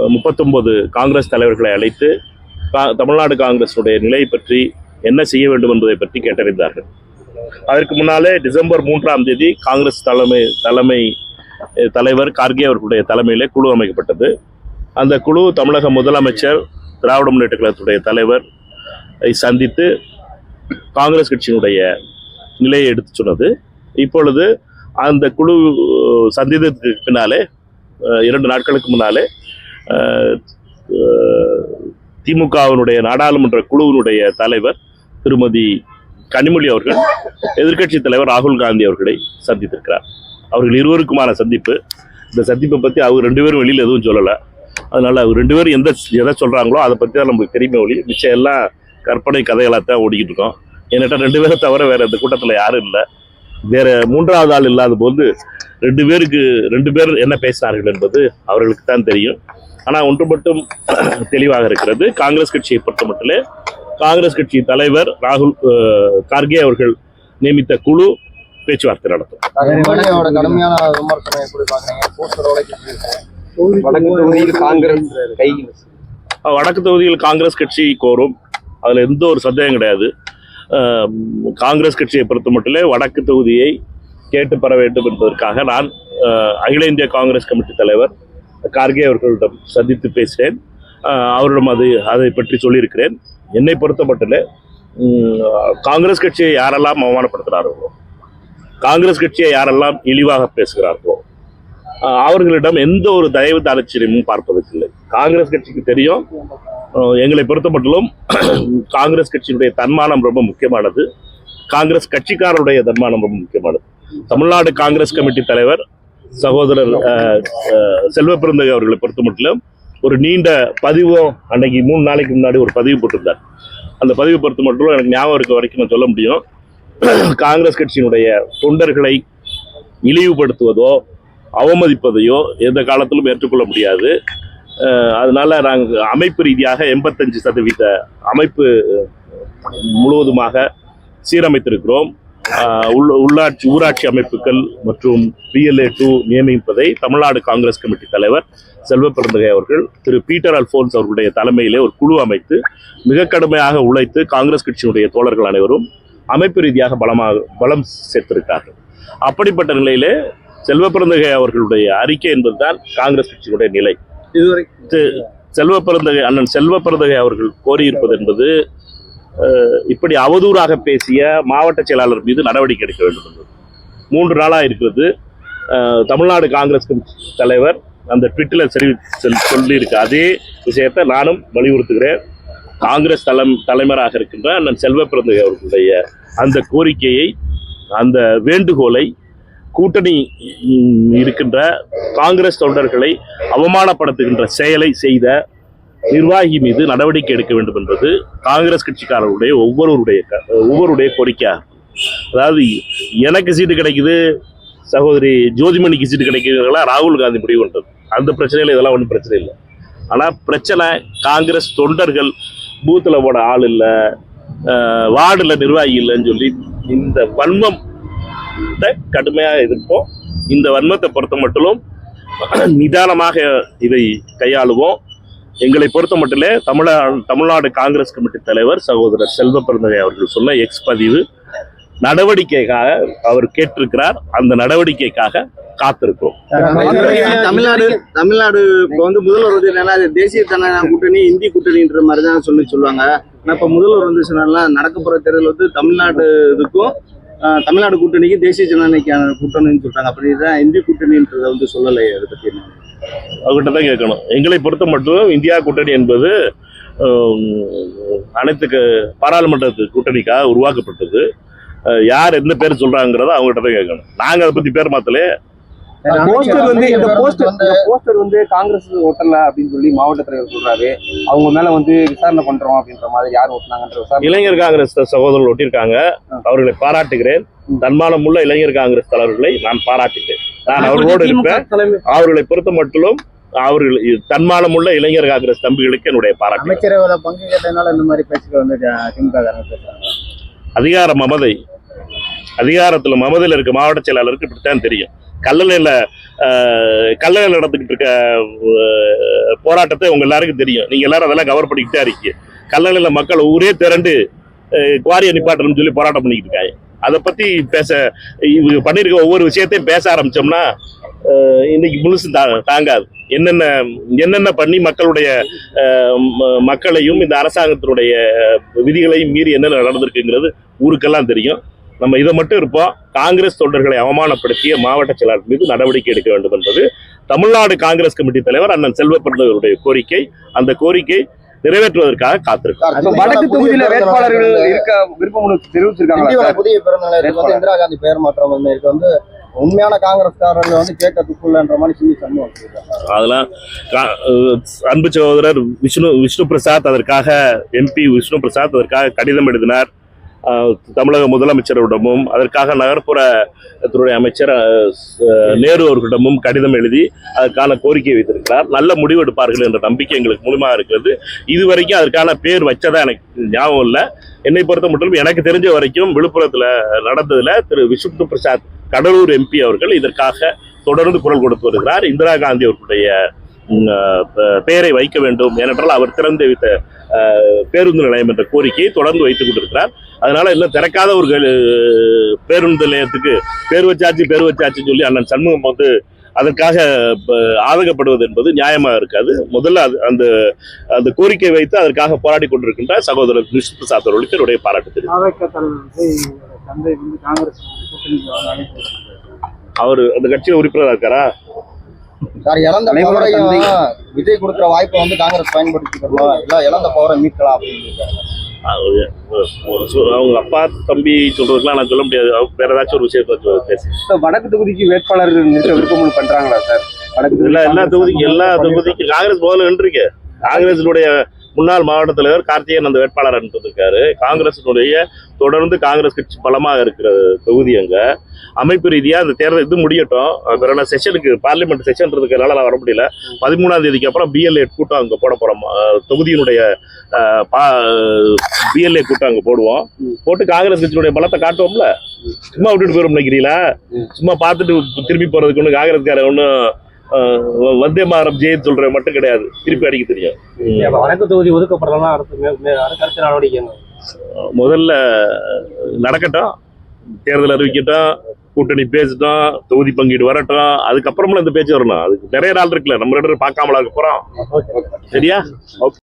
39 காங்கிரஸ் தலைவர்களை அழைத்து தமிழ்நாடு காங்கிரஸுடைய நிலை பற்றி என்ன செய்ய வேண்டும் என்பதை பற்றி கேட்டறிந்தார்கள். அதற்கு முன்னாலே டிசம்பர் 3ஆம் தேதி காங்கிரஸ் தலைவர் கார்கே அவர்களுடைய தலைமையிலே குழு அமைக்கப்பட்டது. அந்த குழு தமிழக முதலமைச்சர், திராவிட முன்னேற்ற கழகத்துடைய தலைவர் சந்தித்து காங்கிரஸ் கட்சியினுடைய நிலையை எடுத்து சொன்னது. இப்பொழுது அந்த குழு சந்தித்ததுக்கு பின்னாலே 2 நாட்களுக்கு முன்னாலே திமுகவினுடைய நாடாளுமன்ற குழுவினுடைய தலைவர் திருமதி கனிமொழி அவர்கள் எதிர்க்கட்சி தலைவர் ராகுல் காந்தி அவர்களை சந்தித்திருக்கிறார். அவர்கள் இருவருக்குமான சந்திப்பு. இந்த சந்திப்பை பற்றி அவர் 2 பேரும் வெளியில் எதுவும் சொல்லலை. அதனால அவர் 2 பேரும் எதை சொல்கிறாங்களோ அதை பற்றி தான் நமக்கு தெரியுமே ஒளி, மிச்சம் எல்லாம் கற்பனை கதைகளாக தான் ஓடிக்கிட்டு இருக்கோம். என்கிட்ட 2 பேரை தவிர வேறு இந்த கூட்டத்தில் யாரும் இல்லை. வேற 3வது ஆள் இல்லாத போது 2 பேர் என்ன பேசினார்கள் என்பது அவர்களுக்கு தான் தெரியும். ஆனால் ஒன்று மட்டும் தெளிவாக இருக்கிறது, காங்கிரஸ் கட்சியை பொறுத்த மட்டும் காங்கிரஸ் கட்சி தலைவர் கார்கே அவர்கள் நியமித்த குழு பேச்சுவார்த்தை நடத்தும். வடக்கு தொகுதியில் காங்கிரஸ் கட்சி கோரும், அதுல எந்த ஒரு சந்தேகம் கிடையாது. காங்கிரஸ் கட்சியை பொறுத்த மட்டும் வடக்கு தொகுதியை கேட்டு பெற வேண்டும் என்பதற்காக நான் அகில இந்திய காங்கிரஸ் கமிட்டி தலைவர் கார்கே அவர்களிடம் சந்தித்து பேசினேன். அவரிடம் அதை பற்றி சொல்லியிருக்கிறேன். என்னை பொறுத்த மட்டும் காங்கிரஸ் கட்சியை யாரெல்லாம் அவமானப்படுத்துகிறார்களோ, காங்கிரஸ் கட்சியை யாரெல்லாம் இழிவாக பேசுகிறார்களோ அவர்களிடம் எந்த ஒரு தயவு தாட்சரியமும் பார்ப்பதற்கு இல்லை. காங்கிரஸ் கட்சிக்கு தெரியும், எங்களை பொறுத்த மட்டும் காங்கிரஸ் கட்சியினுடைய தன்மானம் ரொம்ப முக்கியமானது, காங்கிரஸ் கட்சிக்காரருடைய தன்மானம் ரொம்ப முக்கியமானது. தமிழ்நாடு காங்கிரஸ் கமிட்டி தலைவர் சகோதரர் செல்வ பெருந்தகை அவர்களை பொறுத்த மட்டும் ஒரு நீண்ட பதிவு அன்னைக்கு 3 நாளைக்கு முன்னாடி ஒரு பதிவு போட்டிருந்தார். அந்த பதிவு பொறுத்த மட்டும் எனக்கு ஞாபகம் இருக்க வரைக்கும் நான் சொல்ல முடியும், காங்கிரஸ் கட்சியினுடைய தொண்டர்களை இழிவுபடுத்துவதோ அவமதிப்பதையோ எந்த காலத்திலும் ஏற்றுக்கொள்ள முடியாது. அதனால நாங்கள் அமைப்பு ரீதியாக 85% அமைப்பு முழுவதுமாக சீரமைத்திருக்கிறோம். ஊராட்சி அமைப்புகள் மற்றும் PLA2 நியமிப்பதை தமிழ்நாடு காங்கிரஸ் கமிட்டி தலைவர் செல்வ பெருந்தகை அவர்கள் திரு பீட்டர் அல்போன்ஸ் அவர்களுடைய தலைமையிலே ஒரு குழு அமைத்து மிக கடுமையாக உழைத்து காங்கிரஸ் கட்சியினுடைய தோழர்கள் அனைவரும் அமைப்பு ரீதியாக பலம் சேர்த்திருக்கிறார்கள். அப்படிப்பட்ட நிலையிலே செல்வ பெருந்தகை அவர்களுடைய அறிக்கை என்பதுதான் காங்கிரஸ் கட்சியினுடைய நிலை. இதுவரை அண்ணன் செல்வ பெருந்தகை அவர்கள் கோரியிருப்பது என்பது இப்படி அவதூறாக பேசிய மாவட்ட செயலாளர் மீது நடவடிக்கை எடுக்க வேண்டும் என்பது 3 நாளாக இருக்கிறது. தமிழ்நாடு காங்கிரஸ் கமிட்டி தலைவர் அந்த ட்விட்டில் சொல்லியிருக்க அதே விஷயத்தை நானும் வலியுறுத்துகிறேன். காங்கிரஸ் தலைவராக இருக்கின்ற அண்ணன் செல்வ பெருந்தகை அவர்களுடைய அந்த கோரிக்கையை, அந்த வேண்டுகோளை கூட்டணி இருக்கின்ற காங்கிரஸ் தொண்டர்களை அவமானப்படுத்துகின்ற செயலை செய்த நிர்வாகி மீது நடவடிக்கை எடுக்க வேண்டும் என்பது காங்கிரஸ் கட்சிக்காரர்களுடைய ஒவ்வொருடைய கோரிக்கையாகும். அதாவது எனக்கு சீட்டு கிடைக்குது, சகோதரி ஜோதிமணிக்கு சீட்டு கிடைக்குதுங்களா ராகுல் காந்தி முடிவு பண்ணுறது, அந்த பிரச்சனையில் இதெல்லாம் ஒன்றும் பிரச்சனை இல்லை. ஆனால் பிரச்சனை காங்கிரஸ் தொண்டர்கள் பூத்தில் போட ஆள் இல்லை, வார்டில் நிர்வாகி இல்லைன்னு சொல்லி இந்த வன்மம் கடுமையாக எதிர்ப்போம். இந்த வன்மத்தை பொறுத்த மட்டும் நிதானமாக இதை கையாளுவோம். எங்களை பொறுத்த மட்டும் தமிழ்நாடு காங்கிரஸ் கமிட்டி தலைவர் சகோதரர் செல்வ பெருந்தகை அவர்கள் சொன்ன எக்ஸ் பதிவு நடவடிக்கைக்காக அவர் கேட்டிருக்கிறார். அந்த நடவடிக்கைக்காக காத்திருக்கிறோம். தமிழ்நாடு இப்போ வந்து முதல்வர் வந்து தேசிய ஜனநாயக கூட்டணி இந்தி கூட்டணின்ற மாதிரி தான் சொல்லுவாங்க. இப்ப முதல்வர் வந்து சொன்னால நடக்க போற தேர்தல் வந்து தமிழ்நாடு இதுக்கும் தமிழ்நாடு கூட்டணிக்கு தேசிய ஜனநாயக கூட்டணின்னு சொல்றாங்க. அப்படிதான் இந்திய கூட்டணின்றதை வந்து சொல்லலை. அதை பத்தி அவர்கிட்ட தான் கேட்கணும். எங்களை பொறுத்த மட்டும் இந்தியா கூட்டணி என்பது அனைத்து பாராளுமன்ற கூட்டணிக்காக உருவாக்கப்பட்டது. யார் எந்த பேர் சொல்றாங்கிறத அவங்ககிட்ட தான் கேட்கணும். நாங்க அதை பத்தி பேர் மாத்தலே. போஸ்டர் வந்து காங்கிரஸ் ஓட்டல அப்படின்னு சொல்லி மாவட்ட தலைவர் சொல்றாரு. அவங்க மேல வந்து விசாரணை பண்றோம் அப்படின்ற மாதிரி யார் ஓட்டினாங்கன்ற இளைஞர் காங்கிரஸ் சகோதரர்கள் ஒட்டியிருக்காங்க. அவர்களை பாராட்டுகிறேன். தன்மானம் உள்ள இளைஞர் காங்கிரஸ் தலைவர்களை நான் பாராட்டுகிறேன். நான் அவர்களோடு இருப்பேன். அவர்களை பொறுத்த மட்டும் அவர்கள் தன்மானம் உள்ள இளைஞர் காங்கிரஸ் தம்பிகளுக்கு என்னுடைய பாராட்டு. அமைச்சரவையில பங்கு கேட்டதுனால இந்த மாதிரி பேச்சுக்கள் வந்து திமுக அதிகார மமதை, அதிகாரத்தில் மமதையில் இருக்க மாவட்ட செயலாளருக்கு இப்படித்தான் தெரியும். கல்லணையில் நடந்துக்கிட்டு இருக்க போராட்டத்தை உங்க எல்லாருக்கும் தெரியும். நீங்க எல்லாரும் அதெல்லாம் கவர் பண்ணிக்கிட்டே இருக்கீங்க. கல்லணையில் மக்கள் ஊரே திரண்டு குவாரியை நிப்பாட்டணும்னு சொல்லி போராட்டம் பண்ணிக்கிட்டு இருக்காங்க. அதை பத்தி இவங்க பண்ணிருக்க ஒவ்வொரு விஷயத்தையும் பேச ஆரம்பிச்சோம்னா இன்னைக்கு முழுசு தாங்காது. என்னென்ன பண்ணி மக்களையும் இந்த அரசாங்கத்தினுடைய விதிகளையும் மீறி என்னென்ன நடந்திருக்குங்கிறது ஊருக்கெல்லாம் தெரியும். நம்ம இதை மட்டும் இருப்போம். காங்கிரஸ் தொண்டர்களை அவமானப்படுத்திய மாவட்ட செயலாளர் மீது நடவடிக்கை எடுக்க வேண்டும் என்பது தமிழ்நாடு காங்கிரஸ் கமிட்டி தலைவர் அண்ணன் செல்வ பெருந்தகையுடைய கோரிக்கை. அந்த கோரிக்கை நிறைவேற்றுவதற்காக காத்திருக்காங்க. வடக்கு தொகுதியில வேட்பாளர்கள் இருக்க விருப்பம் தெரிவிச்சிருக்காங்க. புதிய பிறந்தநாளுக்கு வந்து இந்திரா காந்தி பெயர் மாற்றம் வந்து உண்மையான காங்கிரஸ்காரர்கள் வந்து கேட்க துப்புலன்ற மாதிரி சொல்லி சண்முகம் அதெல்லாம் அன்பு சகோதரர் விஷ்ணு பிரசாத் அதற்காக எம்பி விஷ்ணு பிரசாத் அதற்காக கடிதம் எழுதினார் தமிழக முதலமைச்சரிடமும். அதற்காக நகர்ப்புறத்துறை அமைச்சர் நேரு அவர்களிடமும் கடிதம் எழுதி அதற்கான கோரிக்கை வைத்திருக்கிறார். நல்ல முடிவு எடுப்பார்கள் என்ற நம்பிக்கை எங்களுக்கு முழுமையாக இருக்கிறது. இதுவரைக்கும் அதற்கான பேர் வச்சதா எனக்கு ஞாபகம் இல்லை. என்னை பொறுத்த மட்டும் எனக்கு தெரிஞ்ச வரைக்கும் விழுப்புரத்தில் நடந்ததுல திரு விஷ்ணு பிரசாத் கடலூர் எம்பி அவர்கள் இதற்காக தொடர்ந்து குரல் கொடுத்து வருகிறார். இந்திரா காந்தி அவர்களுடைய பெயரை வைக்க வேண்டும், ஏனென்றால் அவர் திறந்து வைத்த பேருந்து நிலையம் என்ற கோரிக்கையை தொடர்ந்து வைத்துக் கொண்டிருக்கிறார். அதனால இன்னும் திறக்காத ஒரு பேருந்து நிலையத்துக்கு பேர் வச்சாச்சுன்னு சொல்லி அண்ணன் சண்முகம் வந்து அதற்காக ஆதங்கப்படுவது என்பது நியாயமாக இருக்காது. முதல்ல அந்த கோரிக்கை வைத்து அதற்காக போராடி கொண்டிருக்கின்ற சகோதரர் விஷ்ணு பிரசாத் அவர்களுக்கு என்னுடைய பாராட்டு தெரியும். அவர் அந்த கட்சியில் உறுப்பினராக இருக்காரா? விஜய் கொடுக்குற வாய்ப்பை வந்து காங்கிரஸ் பயன்படுத்திக்கிறோம், இழந்த பவரை மீட்கலாம் அப்படின்னு அவங்க அப்பா தம்பி சொல்றதுக்கெல்லாம் நான் சொல்ல முடியாது. வேற ஏதாச்சும் ஒரு விஷயத்த பேச. வடக்கு தொகுதிக்கு வேட்பாளர் நிறுத்த விருப்பம் பண்றாங்களா சார்? எல்லா தொகுதிக்கும் காங்கிரஸ் முதல்ல நின்றுருக்கு. காங்கிரசினுடைய முன்னாள் மாவட்ட தலைவர் கார்த்திகேயன் அந்த வேட்பாளர் அனுப்பியிருக்காரு. காங்கிரசினுடைய தொடர்ந்து காங்கிரஸ் கட்சி பலமாக இருக்கிற தொகுதி அங்க அமைப்பு ரீதியா அந்த தேர்தல் இது முடியட்டும். வேற செஷனுக்கு பார்லிமெண்ட் செஷன் இருக்கிறதுனால நான் வர முடியல. 13ஆம் தேதிக்கு அப்புறம் BLA கூட்டம் அங்க போட போறோம். தொகுதியினுடைய BLA கூட்டம் அங்க போடுவோம். போட்டு காங்கிரஸ் கட்சியினுடைய பலத்தை காட்டுவோம்ல. சும்மா விட்டுட்டு போயிடும் நினைக்கிறீங்களா? சும்மா பார்த்துட்டு திரும்பி போறதுக்கு ஒண்ணு காங்கிரஸ்கார ஒன்னும் வந்தே மாதரம் ஜெயின்னு சொல்ற மட்டும் கிடையாது, திருப்பி அடிக்க தெரியும். வடக்கு தொகுதி ஒதுக்கப்படலாம் அடுத்த நடவடிக்கை முதல்ல நடக்கட்டும், தேர்தல் அறிவிக்கட்டும், கூட்டணி பேசட்டும், தொகுதி பங்கீடு வரட்டும், அதுக்கப்புறமா இந்த பேச்சு வரணும். அதுக்கு நிறைய நாள் இருக்குல்ல, நம்ம ரெண்டு பார்க்காமலா இருக்க போறோம். சரியா?